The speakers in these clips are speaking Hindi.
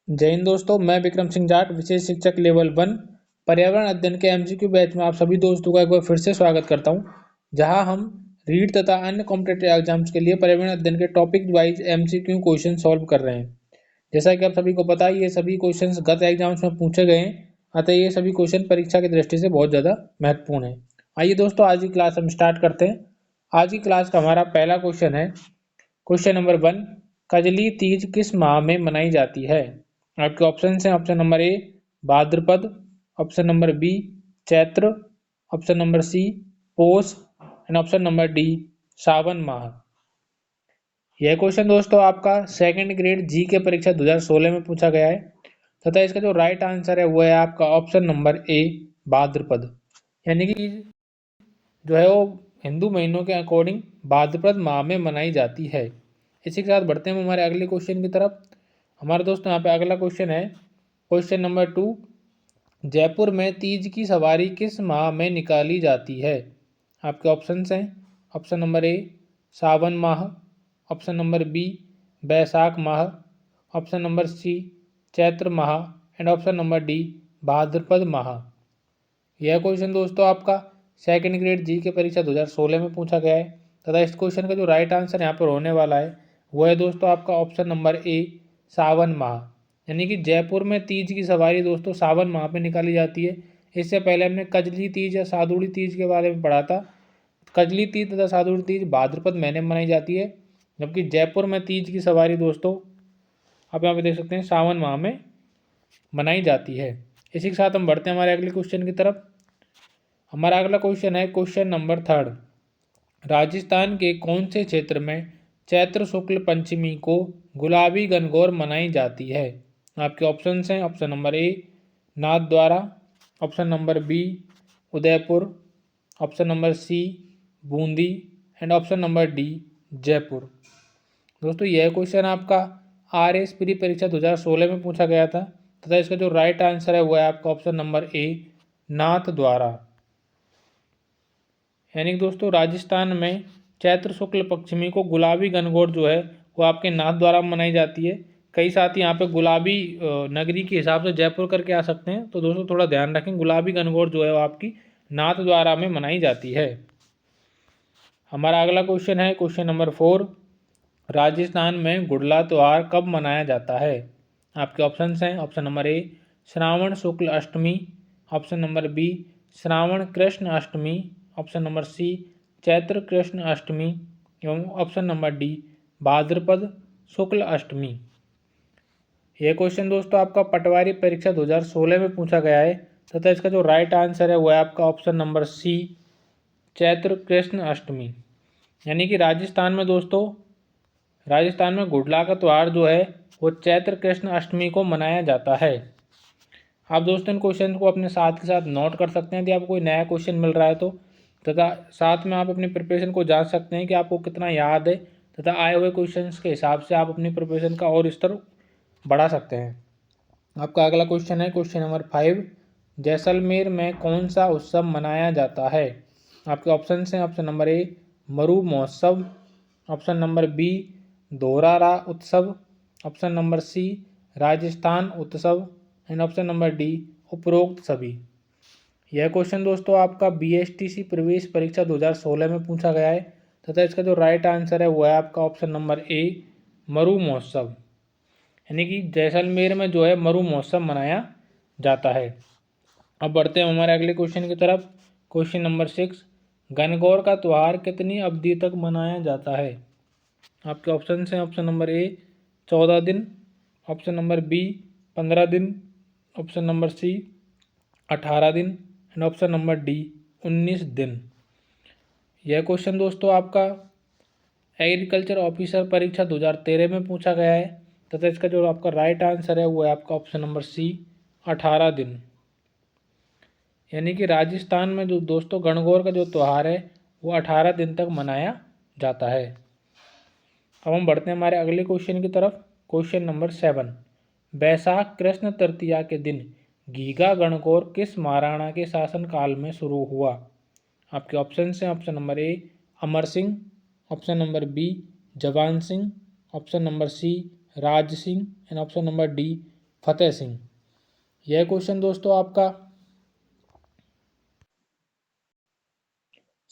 जय हिंद दोस्तों, मैं विक्रम सिंह जाट, विशेष शिक्षक लेवल 1 पर्यावरण अध्ययन के एमसीक्यू बैच में आप सभी दोस्तों का एक बार फिर से स्वागत करता हूं, जहां हम रीट तथा अन्य कॉम्पिटेटिव एग्जाम्स के लिए पर्यावरण अध्ययन के topic wise MCQ question solve कर रहे हैं। जैसा कि आप सभी को पता है, ये सभी क्वेश्चन गत एग्जाम्स में पूछे गए हैं, अतः ये सभी क्वेश्चन परीक्षा की दृष्टि से बहुत ज़्यादा महत्वपूर्ण है। आइए दोस्तों, आज की क्लास हम स्टार्ट करते हैं। आज की क्लास का हमारा पहला क्वेश्चन है, क्वेश्चन नंबर 1, कजली तीज किस माह में मनाई जाती है? आपके ऑप्शन हैं, option number A Bhadrapad, option number B Chaitra, option number C Paush and option number D Sawan माह। यह क्वेश्चन दोस्तों आपका सेकंड ग्रेड जी के परीक्षा 2016 में पूछा गया है तथा इसका जो राइट आंसर है वो है आपका ऑप्शन नंबर ए भाद्रपद, यानी कि जो है वो हिंदू महीनों के अकॉर्डिंग भाद्रपद माह में मनाई जाती है। इसी के साथ बढ़ते हैं हमारे अगले क्वेश्चन की तरफ। हमारे दोस्तों यहाँ पे अगला क्वेश्चन है, क्वेश्चन नंबर 2, जयपुर में तीज की सवारी किस माह में निकाली जाती है? आपके ऑप्शन हैं, ऑप्शन नंबर ए सावन माह, ऑप्शन नंबर बी बैसाख माह, ऑप्शन नंबर सी चैत्र माह एंड ऑप्शन नंबर डी भाद्रपद माह। यह क्वेश्चन दोस्तों आपका सेकंड ग्रेड जी के परीक्षा 2016 में पूछा गया है तथा इस क्वेश्चन का जो राइट आंसर यहाँ पर होने वाला है वो है दोस्तों आपका ऑप्शन नंबर ए सावन माह, यानी कि जयपुर में तीज की सवारी दोस्तों सावन माह में निकाली जाती है। इससे पहले हमने कजली तीज या सादुड़ी तीज के बारे में पढ़ा था। कजली तीज तथा सादुड़ी तीज भाद्रपद महीने में मनाई जाती है, जबकि जयपुर में तीज की सवारी दोस्तों आप यहाँ पे देख सकते हैं सावन माह में मनाई जाती है। इसी के साथ हम बढ़ते हैं हमारे अगले क्वेश्चन की तरफ। हमारा अगला क्वेश्चन है, क्वेश्चन नंबर 3, राजस्थान के कौन से क्षेत्र में चैत्र शुक्ल पंचमी को गुलाबी गणगौर मनाई जाती है? आपके ऑप्शन हैं, option number A Nathdwara, option number B Udaipur, option number C Bundi and option number D Jaipur. दोस्तों यह क्वेश्चन आपका RS प्री परीक्षा 2016 में पूछा गया था तथा इसका जो राइट आंसर है वो है आपका ऑप्शन नंबर ए नाथद्वारा, यानी कि दोस्तों राजस्थान में चैत्र शुक्ल पंचमी को गुलाबी गणगौर जो है वो आपके नाथद्वारा में मनाई जाती है। कई साथी यहाँ पे गुलाबी नगरी के हिसाब से जयपुर करके आ सकते हैं, तो दोस्तों थोड़ा ध्यान रखें, गुलाबी गणगौर जो है वो आपकी नाथद्वारा में मनाई जाती है। हमारा अगला क्वेश्चन है, क्वेश्चन नंबर 4, राजस्थान में गुड़ला त्यौहार कब मनाया जाता है? आपके ऑप्शन हैं, ऑप्शन नंबर ए श्रावण शुक्ल अष्टमी, ऑप्शन नंबर बी श्रावण कृष्ण अष्टमी, ऑप्शन नंबर सी चैत्र कृष्ण अष्टमी एवं ऑप्शन नंबर डी भाद्रपद शुक्ल अष्टमी। यह क्वेश्चन दोस्तों आपका पटवारी परीक्षा 2016 में पूछा गया है तथा इसका जो राइट आंसर है वो है आपका ऑप्शन नंबर सी चैत्र कृष्ण अष्टमी, यानी कि राजस्थान में दोस्तों राजस्थान में गुड़ला का त्यौहार जो है वो चैत्र कृष्ण अष्टमी को मनाया जाता है। आप दोस्तों इन क्वेश्चन को अपने साथ के साथ नोट कर सकते हैं यदि आपको कोई नया क्वेश्चन मिल रहा है तो, तथा साथ में आप अपनी प्रिपरेशन को जांच सकते हैं कि आपको कितना याद है तथा आए हुए क्वेश्चंस के हिसाब से आप अपनी प्रिपरेशन का और स्तर बढ़ा सकते हैं। आपका अगला क्वेश्चन है, क्वेश्चन नंबर 5, जैसलमेर में कौन सा उत्सव मनाया जाता है? आपके ऑप्शन हैं, ऑप्शन नंबर ए Maru Mahotsav, option number B दोरारा उत्सव, ऑप्शन नंबर सी राजस्थान उत्सव एंड ऑप्शन नंबर डी उपरोक्त सभी। यह क्वेश्चन दोस्तों आपका BSTC प्रवेश परीक्षा 2016 में पूछा गया है तथा इसका जो राइट आंसर है वो है आपका ऑप्शन नंबर ए मरु महोत्सव, यानी कि जैसलमेर में जो है मरु महोत्सव मनाया जाता है। अब बढ़ते हैं हमारे अगले क्वेश्चन की तरफ। क्वेश्चन नंबर 6, गणगौर का त्यौहार कितनी अवधि तक मनाया जाता है? आपके ऑप्शन हैं, ऑप्शन नंबर ए 14 दिन, ऑप्शन नंबर बी 15 दिन, ऑप्शन नंबर सी 18 दिन एंड ऑप्शन नंबर डी 19 दिन। यह क्वेश्चन दोस्तों आपका एग्रीकल्चर ऑफिसर परीक्षा 2013 में पूछा गया है तथा इसका जो आपका राइट आंसर है वो है आपका ऑप्शन नंबर सी 18 दिन, यानी कि राजस्थान में जो दोस्तों गणगौर का जो त्यौहार है वो 18 दिन तक मनाया जाता है। अब हम बढ़ते हैं हमारे अगले क्वेश्चन की तरफ। क्वेश्चन नंबर 7, बैसाख कृष्ण तृतीया के दिन गीगा गणगौर किस महाराणा के शासनकाल में शुरू हुआ? आपके ऑप्शन हैं, option number A Amar Singh, option number B Jawan Singh, option number C Raj Singh and option number D Fateh Singh. यह क्वेश्चन दोस्तों आपका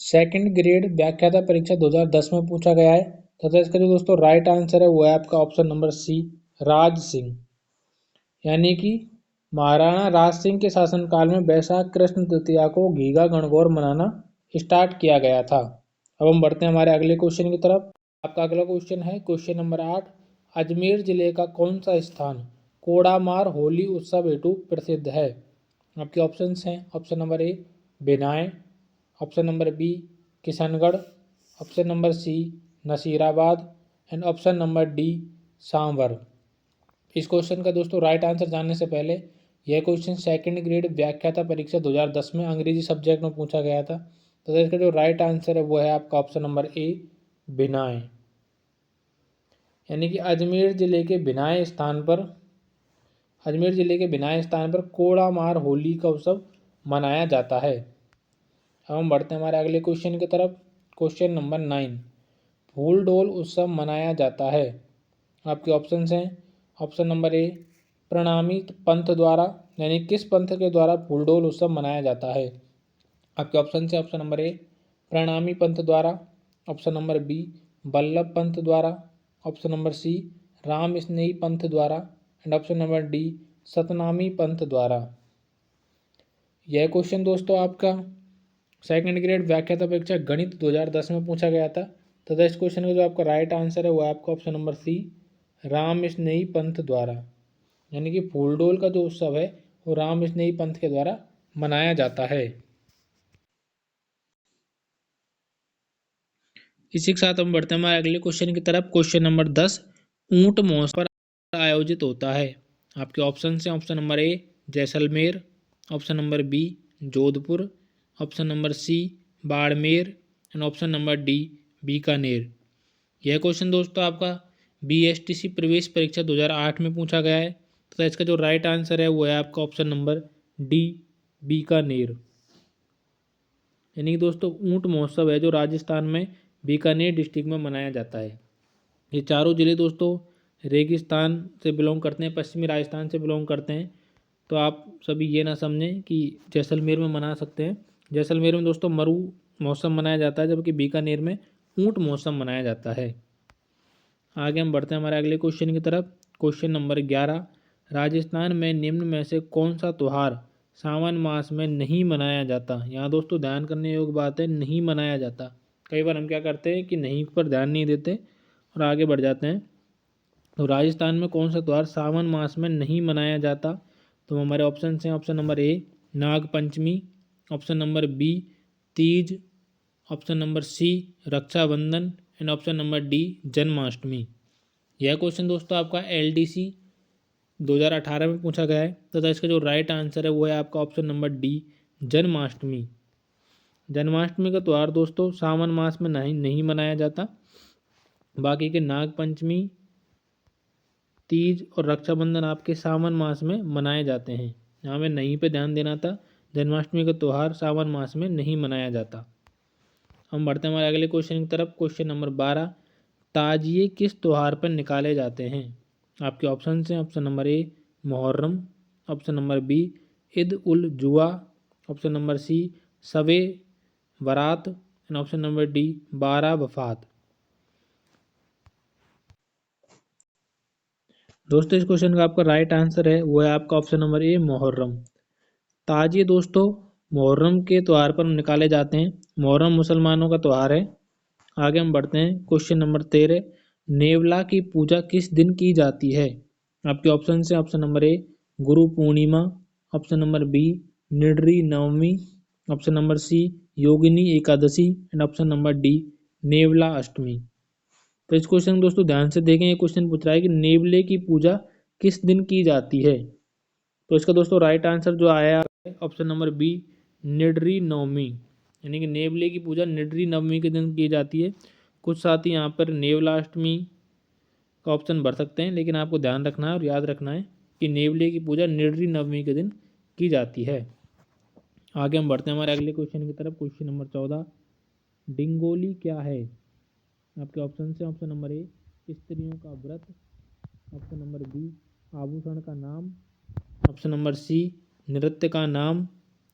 सेकंड ग्रेड व्याख्याता परीक्षा 2010 में पूछा गया है तथा इसका जो दोस्तों राइट आंसर है वो है आपका option number C, Raj Singh. यानी कि महाराणा राज सिंह के शासनकाल में वैशाख कृष्ण तृतीया को घीघा गणगौर मनाना स्टार्ट किया गया था। अब हम बढ़ते हैं हमारे अगले क्वेश्चन की तरफ। आपका अगला क्वेश्चन है क्वेश्चन नंबर 8। अजमेर जिले का कौन सा स्थान कोड़ामार होली उत्सव हेतु प्रसिद्ध है? आपके ऑप्शंस हैं option number A Binay, option number B Kishangarh, option number C Nasirabad and option number D Sanwar. इस क्वेश्चन का दोस्तों राइट आंसर जानने से पहले यह क्वेश्चन सेकंड ग्रेड व्याख्याता परीक्षा 2010 में अंग्रेजी सब्जेक्ट में पूछा गया था। तो इसका जो राइट आंसर है वो है आपका ऑप्शन नंबर ए बिनाय। यानी कि अजमेर जिले के बिनाय स्थान पर कोड़ामार होली का उत्सव मनाया जाता है। अब हम बढ़ते हैं हमारे अगले क्वेश्चन की तरफ। Question number 9। फूल डोल उत्सव मनाया जाता है। आपके ऑप्शंस हैं ऑप्शन नंबर ए प्रणामी पंथ द्वारा, यानी किस पंथ के द्वारा फूल डोल उत्सव मनाया जाता है? आपके ऑप्शन है ऑप्शन नंबर ए प्रणामी पंथ द्वारा, ऑप्शन नंबर बी वल्लभ पंथ द्वारा, ऑप्शन नंबर सी राम स्नेही पंथ द्वारा and option number D Satnami पंथ द्वारा। यह क्वेश्चन दोस्तों आपका सेकंड ग्रेड व्याख्याता परीक्षा गणित 2010 में पूछा गया था तथा इस क्वेश्चन का जो आपका राइट आंसर है वो आपका ऑप्शन नंबर सी राम स्नेही पंथ द्वारा। यानी कि फूलडोल का जो उत्सव है वो राम स्नेही पंथ के द्वारा मनाया जाता है। इसी के साथ हम बढ़ते हैं हमारे अगले क्वेश्चन की तरफ। Question number 10। ऊंट महोत्सव पर आयोजित होता है। आपके ऑप्शन हैं option number A Jaisalmer, option number B Jodhpur, option number C Barmer and option number D Bikaner. यह क्वेश्चन दोस्तों आपका BSTC प्रवेश परीक्षा 2008 में पूछा गया है तथा इसका जो राइट आंसर है वो है आपका ऑप्शन नंबर डी बीकानेर। यानी कि दोस्तों ऊंट महोत्सव है जो राजस्थान में बीकानेर डिस्ट्रिक्ट में मनाया जाता है। ये चारों ज़िले दोस्तों रेगिस्तान से बिलोंग करते हैं, पश्चिमी राजस्थान से बिलोंग करते हैं। तो आप सभी ये ना समझें कि जैसलमेर में मना सकते हैं। जैसलमेर में दोस्तों मरु मौसम मनाया जाता है जबकि बीकानेर में ऊंट मौसम मनाया जाता है। आगे हम बढ़ते हैं हमारे अगले क्वेश्चन की तरफ। Question number 11। राजस्थान में निम्न में से कौन सा त्यौहार सावन मास में नहीं मनाया जाता? यहाँ दोस्तों ध्यान करने योग्य बात है, नहीं मनाया जाता। कई बार हम क्या करते हैं कि नहीं पर ध्यान नहीं देते और आगे बढ़ जाते हैं। तो राजस्थान में कौन सा त्यौहार सावन मास में नहीं मनाया जाता? तो हमारे ऑप्शन हैं option number A Nag Panchami, option number B Teej, option number C Rakshabandhan and option number D Janmashtami. यह क्वेश्चन दोस्तों आपका LDC 2018 में पूछा गया है तथा इसका जो राइट आंसर है वो है आपका option number D Janmashtami. Janmashtami का त्यौहार दोस्तों सावन मास में नहीं मनाया जाता। बाकी के नाग पंचमी, तीज और रक्षाबंधन आपके सावन मास में मनाए जाते हैं। यहाँ में नहीं पे ध्यान देना था, जन्माष्टमी का त्यौहार सावन मास में नहीं मनाया जाता। हम बढ़ते हैं हमारे अगले क्वेश्चन की तरफ। Question number 12। ताजिए किस त्यौहार पर निकाले जाते हैं? आपके ऑप्शन हैं option number A Muharram, option number B Eid ul Zuha, option number C Shabe Barat and option number D 12 वफात। दोस्तों इस क्वेश्चन का आपका राइट आंसर है वो है आपका ऑप्शन नंबर ए मुहर्रम। ताजिए दोस्तों मुहर्रम के त्यौहार पर निकाले जाते हैं। मुहर्रम मुसलमानों का त्यौहार है। आगे हम बढ़ते हैं क्वेश्चन नंबर 13। नेवला की पूजा किस दिन की जाती है? आपके ऑप्शन हैं option number A Guru Purnima, option number B Nidari Navami, option number C Yogini Ekadashi and option number D Nevla Ashtami. तो इस क्वेश्चन दोस्तों ध्यान से देखें। ये क्वेश्चन पूछ रहा है कि नेवले की पूजा किस दिन की जाती है? तो इसका दोस्तों राइट आंसर जो आया ऑप्शन नंबर बी निडरी नवमी। यानी कि नेवले की पूजा निडरी नवमी के दिन की जाती है। कुछ साथी यहाँ पर नेवलाष्टमी का ऑप्शन भर सकते हैं, लेकिन आपको ध्यान रखना है और याद रखना है कि नेवले की पूजा निडरी नवमी के दिन की जाती है। आगे हम बढ़ते हैं हमारे अगले क्वेश्चन की तरफ। Question number 14। डिंगोली क्या है? आपके ऑप्शन हैं ऑप्शन नंबर ए स्त्रियों का व्रत, ऑप्शन नंबर बी आभूषण का नाम, ऑप्शन नंबर सी नृत्य का नाम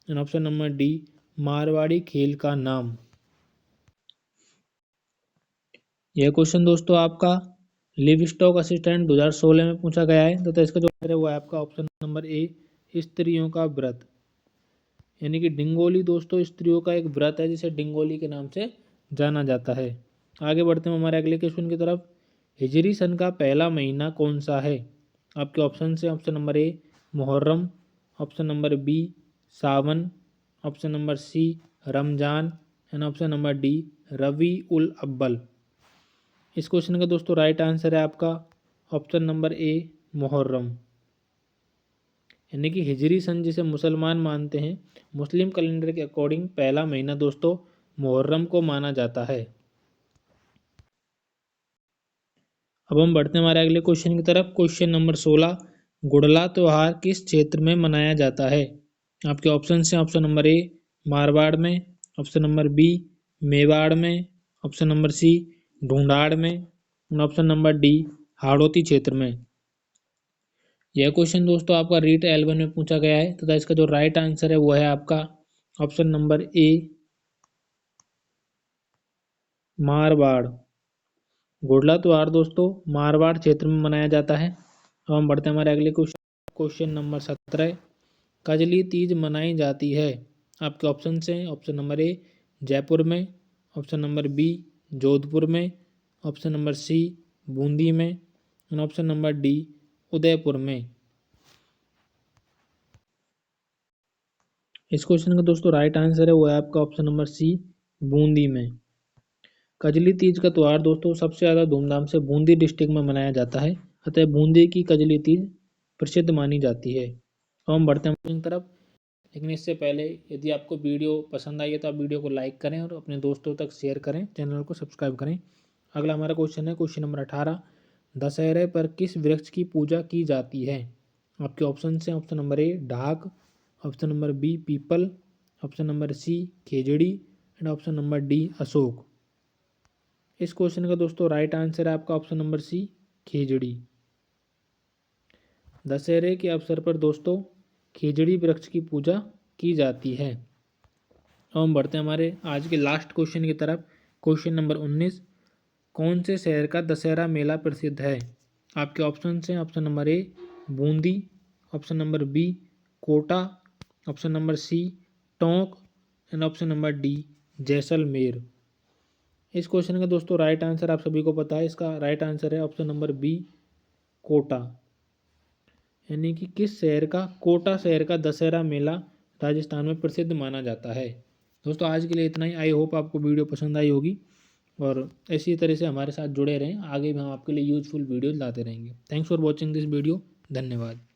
and option number D Marwari खेल का नाम। यह क्वेश्चन दोस्तों आपका लिवस्टॉक असिस्टेंट 2016 में पूछा गया है तथा इसका जो उत्तर है वो है आपका ऑप्शन नंबर ए स्त्रियों का व्रत। यानी कि डिंगोली दोस्तों स्त्रियों का एक व्रत है जिसे डिंगोली के नाम से जाना जाता है। आगे बढ़ते हैं हमारे अगले क्वेश्चन की तरफ। हिजरी सन का पहला महीना कौन सा है? आपके ऑप्शन से option number A Muharram, option number B Sawan, option number C Ramzan and option number D Rabi ul Awwal. इस क्वेश्चन का दोस्तों राइट आंसर है आपका ऑप्शन नंबर ए मुहर्रम। यानी कि हिजरी सन जिसे मुसलमान मानते हैं, मुस्लिम कैलेंडर के अकॉर्डिंग पहला महीना दोस्तों मुहर्रम को माना जाता है। अब हम बढ़ते हैं हमारे अगले क्वेश्चन की तरफ। क्वेश्चन नंबर 16, गुड़ला त्योहार किस क्षेत्र में मनाया जाता है? आपके ऑप्शन हैं ऑप्शन नंबर ए मारवाड़ में, ऑप्शन नंबर बी मेवाड़ में, ऑप्शन नंबर सी ढूंढाड़ में और ऑप्शन नंबर डी हाड़ौती क्षेत्र में। यह क्वेश्चन दोस्तों आपका रीट L1 में पूछा गया है तथा इसका जो राइट आंसर है वो है आपका ऑप्शन नंबर ए मारवाड़। गुड़ला त्योहार दोस्तों मारवाड़ क्षेत्र में मनाया जाता है। अब हम बढ़ते हैं हमारे अगले क्वेश्चन नंबर 17, कजली तीज मनाई जाती है। आपके ऑप्शन हैं ऑप्शन नंबर ए जयपुर में, ऑप्शन नंबर बी जोधपुर में, ऑप्शन नंबर सी बूंदी में और ऑप्शन नंबर डी उदयपुर में। इस क्वेश्चन का दोस्तों राइट आंसर है वो है आपका ऑप्शन नंबर सी बूंदी में। कजली तीज का त्यौहार दोस्तों सबसे ज़्यादा धूमधाम से बूंदी डिस्ट्रिक्ट में मनाया जाता है, अतः बूंदी की कजली तीज प्रसिद्ध मानी जाती है। अब हम बढ़ते हैं तरफ, लेकिन इससे पहले यदि आपको वीडियो पसंद आई है तो आप वीडियो को लाइक करें और अपने दोस्तों तक शेयर करें, चैनल को सब्सक्राइब करें। अगला हमारा क्वेश्चन है क्वेश्चन नंबर 18, दशहरे पर किस वृक्ष की पूजा की जाती है? आपके ऑप्शन हैं ऑप्शन नंबर ए ढाक, ऑप्शन नंबर बी पीपल, ऑप्शन नंबर सी खेजड़ी एंड ऑप्शन नंबर डी अशोक। इस क्वेश्चन का दोस्तों राइट आंसर है आपका ऑप्शन नंबर सी खेजड़ी। दशहरे के अवसर पर दोस्तों खेजड़ी वृक्ष की पूजा की जाती है। अब हम बढ़ते हैं हमारे आज के लास्ट क्वेश्चन की तरफ। क्वेश्चन नंबर 19, कौन से शहर का दशहरा मेला प्रसिद्ध है? आपके ऑप्शन हैं option number A Bundi, option number B Kota, option number C Tonk and option number D Jaisalmer. इस क्वेश्चन का दोस्तों राइट आंसर आप सभी को पता है, इसका राइट आंसर है ऑप्शन नंबर बी कोटा। यानी कि किस शहर का, कोटा शहर का दशहरा मेला राजस्थान में प्रसिद्ध माना जाता है। दोस्तों आज के लिए इतना ही। आई होप आपको वीडियो पसंद आई होगी और इसी तरह से हमारे साथ जुड़े रहें, आगे भी हम आपके लिए यूजफुल वीडियो लाते रहेंगे। Thanks for watching this video. धन्यवाद।